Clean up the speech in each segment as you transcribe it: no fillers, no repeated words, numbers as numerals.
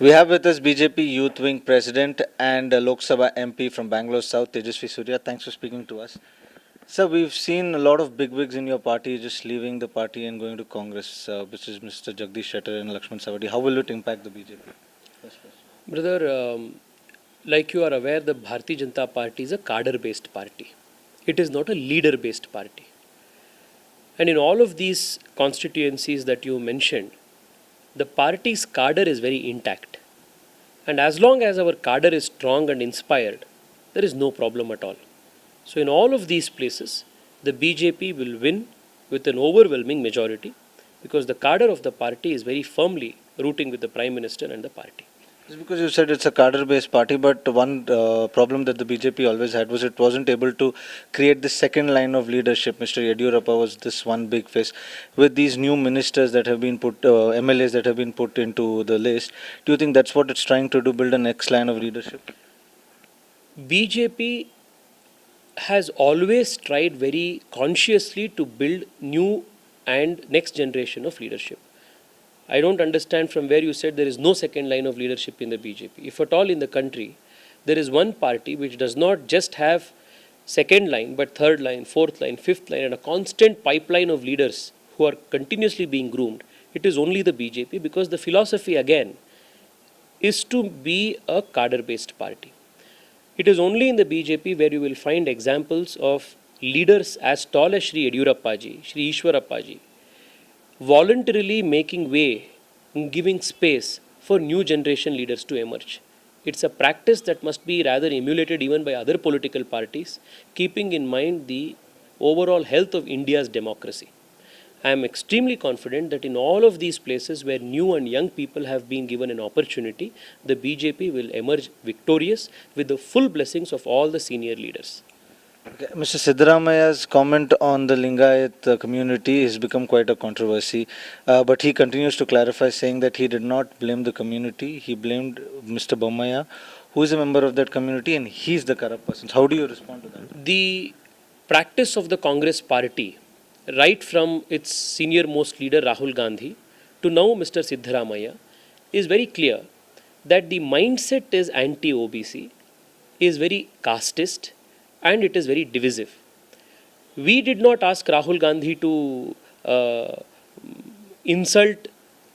We have with us BJP Youth Wing President and Lok Sabha MP from Bangalore South, Tejasvi Surya. Thanks for speaking to us. Sir, we've seen a lot of bigwigs in your party just leaving the party and going to Congress, which is Mr. Jagdish Shettar and Lakshman Savadi. How will it impact the BJP? First question. Brother, like you are aware, the Bharatiya Janata Party is a cadre-based party. It is not a leader-based party. And in all of these constituencies that you mentioned, the party's cadre is very intact. And as long as our cadre is strong and inspired, there is no problem at all. So in all of these places, the BJP will win with an overwhelming majority because the cadre of the party is very firmly rooting with the Prime Minister and the party. Just because you said it's a cadre-based party, but one problem that the BJP always had was it wasn't able to create the second line of leadership. Mr. Yediyurappa was this one big face. With these new ministers that have been put, MLAs that have been put into the list, do you think that's what it's trying to do, build a next line of leadership? BJP has always tried very consciously to build new and next generation of leadership. I don't understand from where you said there is no second line of leadership in the BJP. If at all in the country, there is one party which does not just have second line, but third line, fourth line, fifth line, and a constant pipeline of leaders who are continuously being groomed, it is only the BJP, because the philosophy again is to be a cadre-based party. It is only in the BJP where you will find examples of leaders as tall as Shri Yediyurappa ji, Shri Ishwarappa ji, voluntarily making way, giving space for new generation leaders to emerge. It's a practice that must be rather emulated even by other political parties, keeping in mind the overall health of India's democracy. I am extremely confident that in all of these places where new and young people have been given an opportunity, the BJP will emerge victorious with the full blessings of all the senior leaders. Okay. Mr. Siddaramaya's comment on the Lingayat community has become quite a controversy, but he continues to clarify, saying that he did not blame the community, he blamed Mr. Bommai, who is a member of that community, and he's the corrupt person. How do you respond to that? The practice of the Congress party, right from its senior most leader Rahul Gandhi to now Mr. Siddaramaya, is very clear that the mindset is anti-OBC, is very casteist, and it is very divisive. We did not ask Rahul Gandhi to insult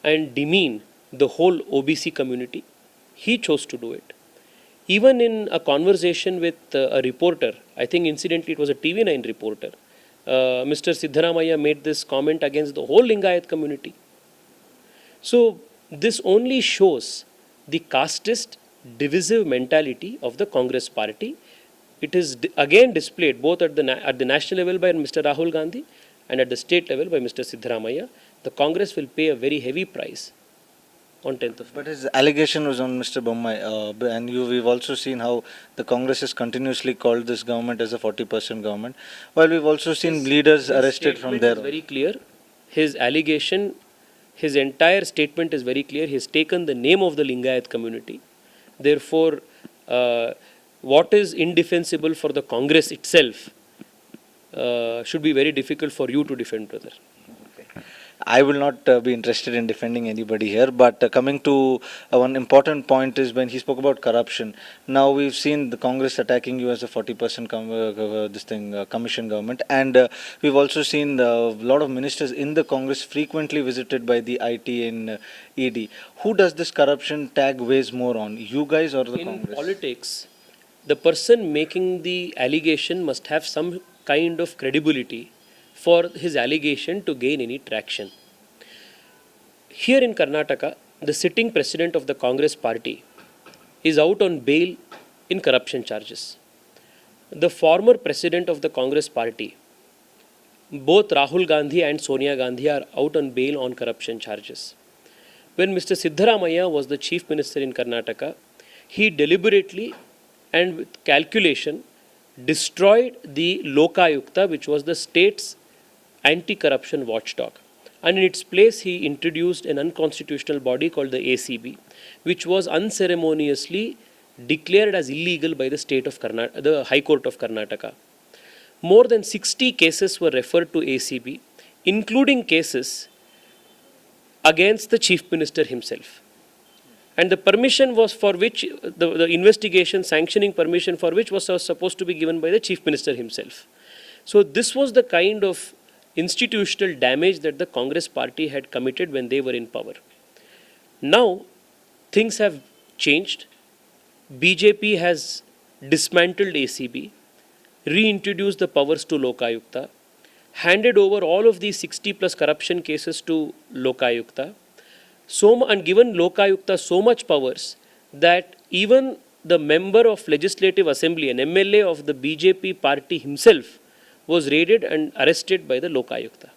and demean the whole OBC community. He chose to do it. Even in a conversation with a reporter, I think incidentally it was a TV9 reporter, Mr. Siddaramaya made this comment against the whole Lingayat community. So this only shows the casteist, divisive mentality of the Congress party. It is again displayed both at the national level by Mr. Rahul Gandhi and at the state level by Mr. Siddaramaya. The Congress will pay a very heavy price on 10th of May. But his allegation was on Mr. Bommai, and we've also seen how the Congress has continuously called this government as a 40% government, while we've also seen leaders arrested from there. His very clear. His allegation, his entire statement is very clear. He has taken the name of the Lingayat community. Therefore, what is indefensible for the Congress itself should be very difficult for you to defend, brother. Okay. I will not be interested in defending anybody here, but coming to one important point is when he spoke about corruption. Now we've seen the Congress attacking you as a 40% commission government, and we've also seen a lot of ministers in the Congress frequently visited by the IT and ED. Who does this corruption tag weighs more on, you guys or the Congress? In politics, the person making the allegation must have some kind of credibility for his allegation to gain any traction. Here in Karnataka, the sitting president of the Congress party is out on bail in corruption charges. The former president of the Congress party, both Rahul Gandhi and Sonia Gandhi, are out on bail on corruption charges. When Mr. Siddaramaya was the chief minister in Karnataka, he deliberately and with calculation destroyed the Lokayukta, which was the state's anti-corruption watchdog. And in its place, he introduced an unconstitutional body called the ACB, which was unceremoniously declared as illegal by the the High Court of Karnataka. More than 60 cases were referred to ACB, including cases against the chief minister himself. And the permission was for which, the investigation sanctioning permission for which was supposed to be given by the Chief Minister himself. So this was the kind of institutional damage that the Congress party had committed when they were in power. Now, things have changed. BJP has dismantled ACB, reintroduced the powers to Lokayukta, handed over all of these 60 plus corruption cases to Lokayukta, and given Lokayukta so much powers that even the member of Legislative Assembly, an MLA of the BJP party himself, was raided and arrested by the Lokayukta.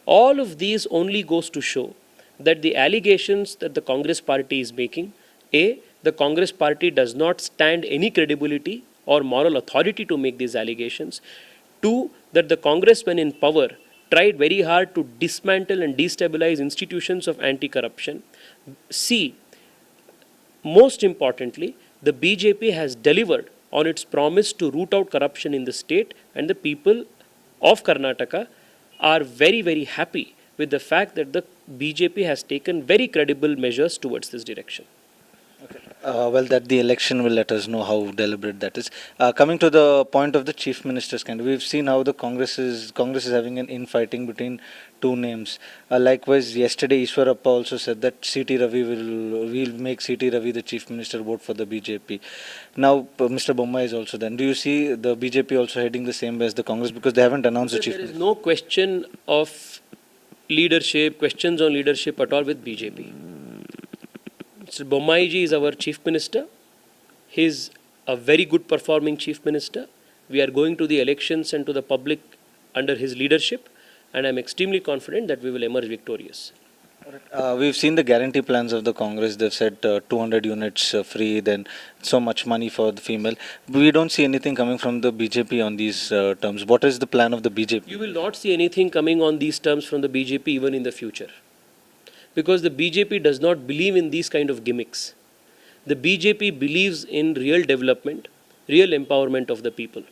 All of these only goes to show that the allegations that the Congress party is making, A, the Congress party does not stand any credibility or moral authority to make these allegations. Two, that the Congress, when in power, tried very hard to dismantle and destabilize institutions of anti-corruption. C, most importantly, the BJP has delivered on its promise to root out corruption in the state, and the people of Karnataka are very, very happy with the fact that the BJP has taken very credible measures towards this direction. Well, that the election will let us know how deliberate that is. Coming to the point of the chief minister's kind, we've seen how the Congress is having an infighting between two names. Likewise, yesterday Ishwarappa also said that CT Ravi will make CT Ravi the chief minister, vote for the BJP. Now Mr. Bommai is also there. Do you see the BJP also heading the same way as the Congress, because they haven't announced the chief minister? There is no question of leadership, questions on leadership at all with BJP. Mr. Bommai ji is our chief minister. He is a very good performing chief minister. We are going to the elections and to the public under his leadership, and I am extremely confident that we will emerge victorious. We've seen the guarantee plans of the Congress. They've said 200 units free, then so much money for the female. We don't see anything coming from the BJP on these terms. What is the plan of the BJP? You will not see anything coming on these terms from the BJP even in the future, because the BJP does not believe in these kind of gimmicks. The BJP believes in real development, real empowerment of the people.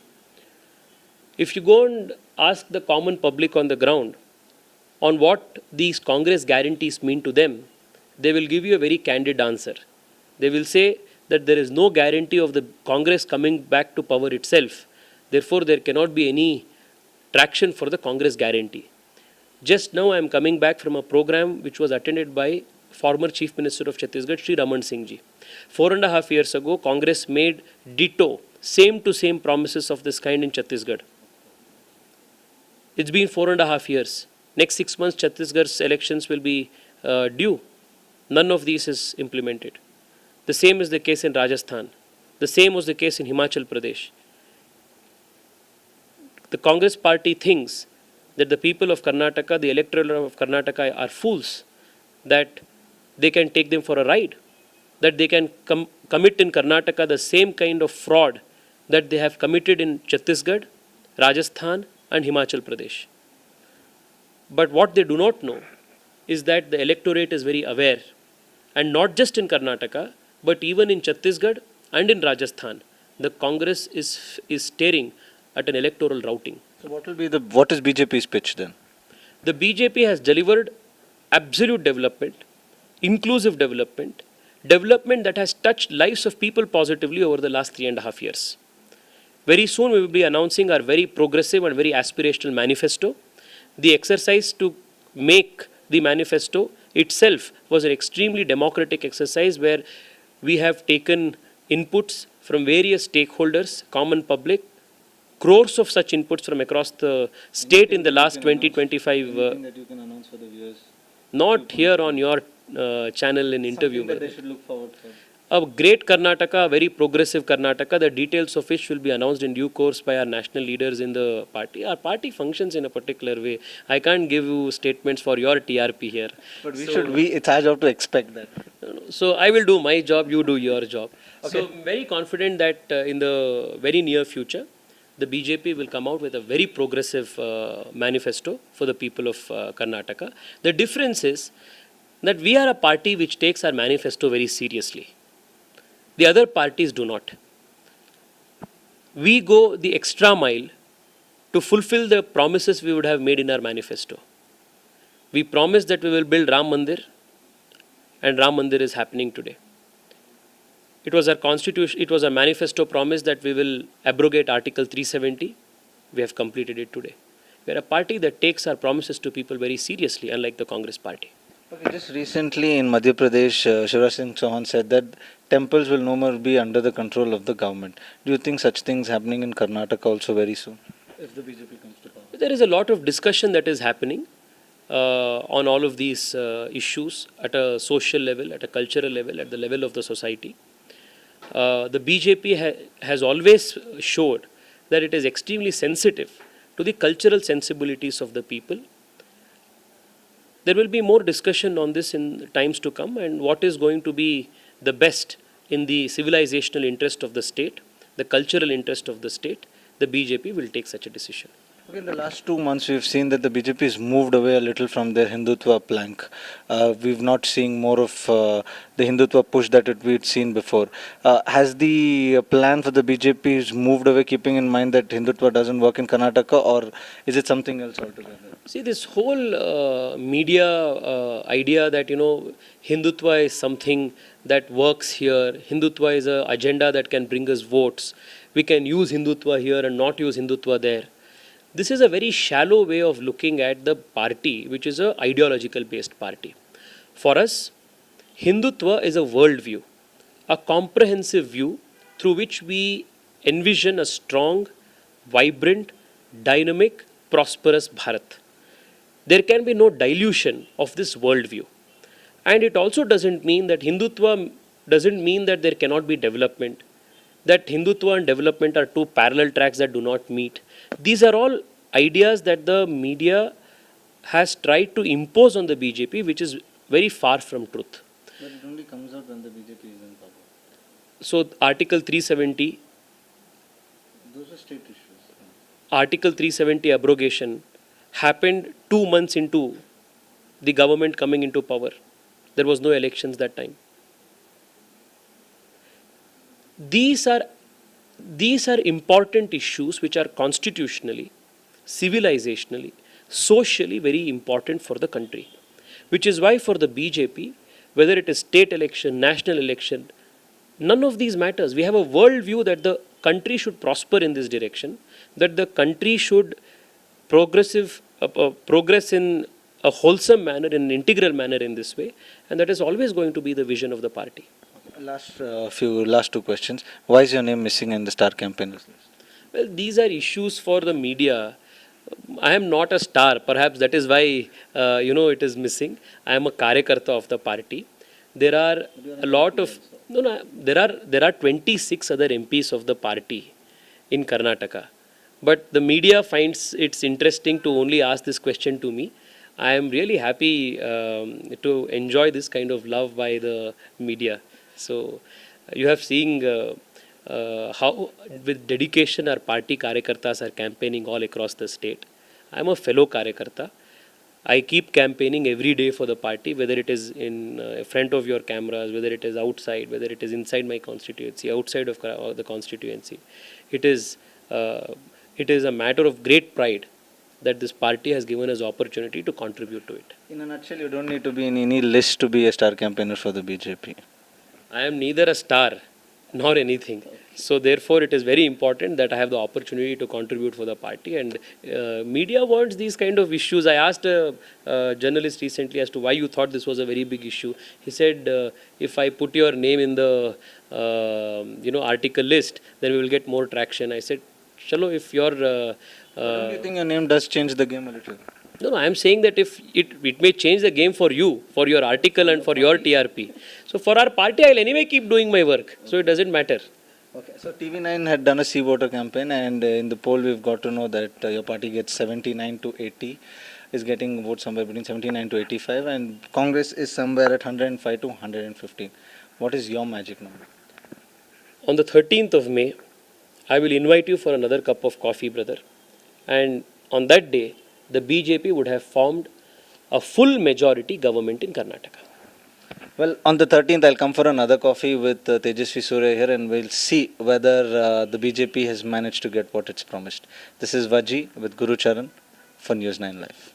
If you go and ask the common public on the ground on what these Congress guarantees mean to them, they will give you a very candid answer. They will say that there is no guarantee of the Congress coming back to power itself. Therefore, there cannot be any traction for the Congress guarantee. Just now I am coming back from a program which was attended by former Chief Minister of Chhattisgarh, Sri Raman Singh ji. 4.5 years ago, Congress made ditto, same to same promises of this kind in Chhattisgarh. It's been 4.5 years. Next 6 months, Chhattisgarh's elections will be due. None of these is implemented. The same is the case in Rajasthan. The same was the case in Himachal Pradesh. The Congress party thinks that the people of Karnataka, the electorate of Karnataka are fools, that they can take them for a ride, that they can commit in Karnataka the same kind of fraud that they have committed in Chhattisgarh, Rajasthan and Himachal Pradesh. But what they do not know is that the electorate is very aware, and not just in Karnataka, but even in Chhattisgarh and in Rajasthan, the Congress is staring at an electoral routing. So what is BJP's pitch then? The BJP has delivered absolute development, inclusive development, development that has touched lives of people positively over the last 3.5 years. Very soon we will be announcing our very progressive and very aspirational manifesto. The exercise to make the manifesto itself was an extremely democratic exercise where we have taken inputs from various stakeholders, common public, crores of such inputs from across the state in the last 20-25. That you can announce for the viewers? Not here on your channel in interview. Something that they should look forward for. A great Karnataka, a very progressive Karnataka, the details of which will be announced in due course by our national leaders in the party. Our party functions in a particular way. I can't give you statements for your TRP here. But it's our job to expect that. So I will do my job, you do your job. Okay. So I'm very confident that in the very near future, the BJP will come out with a very progressive manifesto for the people of Karnataka. The difference is that we are a party which takes our manifesto very seriously. The other parties do not. We go the extra mile to fulfill the promises we would have made in our manifesto. We promised that we will build Ram Mandir. and Ram Mandir is happening today. It was our constitution, it was a manifesto promise that we will abrogate Article 370. We have completed it today. We are a party that takes our promises to people very seriously, unlike the Congress party. Okay, just recently in Madhya Pradesh, Shivraj Singh Chauhan said that temples will no more be under the control of the government. Do you think such things happening in Karnataka also very soon, if the BJP comes to power? There is a lot of discussion that is happening on all of these issues at a social level, at a cultural level, at the level of the society. The BJP has always showed that it is extremely sensitive to the cultural sensibilities of the people. There will be more discussion on this in times to come, and what is going to be the best in the civilizational interest of the state, the cultural interest of the state, the BJP will take such a decision. Okay, in the last 2 months, we've seen that the BJP has moved away a little from their Hindutva plank. We've not seen more of the Hindutva push that we'd seen before. Has the plan for the BJP moved away, keeping in mind that Hindutva doesn't work in Karnataka, or is it something else altogether? See, this whole media idea that, Hindutva is something that works here, Hindutva is an agenda that can bring us votes, we can use Hindutva here and not use Hindutva there. This is a very shallow way of looking at the party, which is an ideological based party. For us, Hindutva is a worldview, a comprehensive view through which we envision a strong, vibrant, dynamic, prosperous Bharat. There can be no dilution of this worldview. And it also doesn't mean that Hindutva doesn't mean that there cannot be development, that Hindutva and development are two parallel tracks that do not meet. These are all ideas that the media has tried to impose on the BJP, which is very far from truth. But it only comes out when the BJP is in power. So Article 370, Those are state issues. Article 370 abrogation happened 2 months into the government coming into power. There was no elections that time. These are important issues which are constitutionally, civilizationally, socially very important for the country. Which is why for the BJP, whether it is state election, national election, none of these matters. We have a world view that the country should prosper in this direction, that the country should progress in a wholesome manner, in an integral manner in this way, and that is always going to be the vision of the party. Last two questions. Why is your name missing in the star campaigners list? Well, these are issues for the media. I am not a star. Perhaps that is why it is missing. I am a karyakarta of the party. There are a lot of there are 26 other MPs of the party in Karnataka, but the media finds it's interesting to only ask this question to me. I am really happy to enjoy this kind of love by the media. So you have seen how with dedication our party karyakartas are campaigning all across the state. I am a fellow karyakarta. I keep campaigning every day for the party, whether it is in front of your cameras, whether it is outside, whether it is inside my constituency, outside of the constituency. It is a matter of great pride that this party has given us opportunity to contribute to it. In a nutshell, you don't need to be in any list to be a star campaigner for the BJP. I am neither a star nor anything. So therefore, it is very important that I have the opportunity to contribute for the party. And media wants these kind of issues. I asked a journalist recently as to why you thought this was a very big issue. He said, if I put your name in the article list, then we will get more traction. I said, chalo, if your... don't you think your name does change the game a little? No, I am saying that if it may change the game for you, for your article and for your TRP. So for our party, I will anyway keep doing my work. So it doesn't matter. Okay, so TV9 had done a sea voter campaign, and in the poll we've got to know that your party gets 79 to 80, is getting votes somewhere between 79 to 85, and Congress is somewhere at 105 to 115. What is your magic number? On the 13th of May, I will invite you for another cup of coffee, brother. And on that day, the BJP would have formed a full majority government in Karnataka. Well, on the 13th, I'll come for another coffee with Tejasvi Surya here, and we'll see whether the BJP has managed to get what it's promised. This is Vaji with Guru Charan for News9 Live.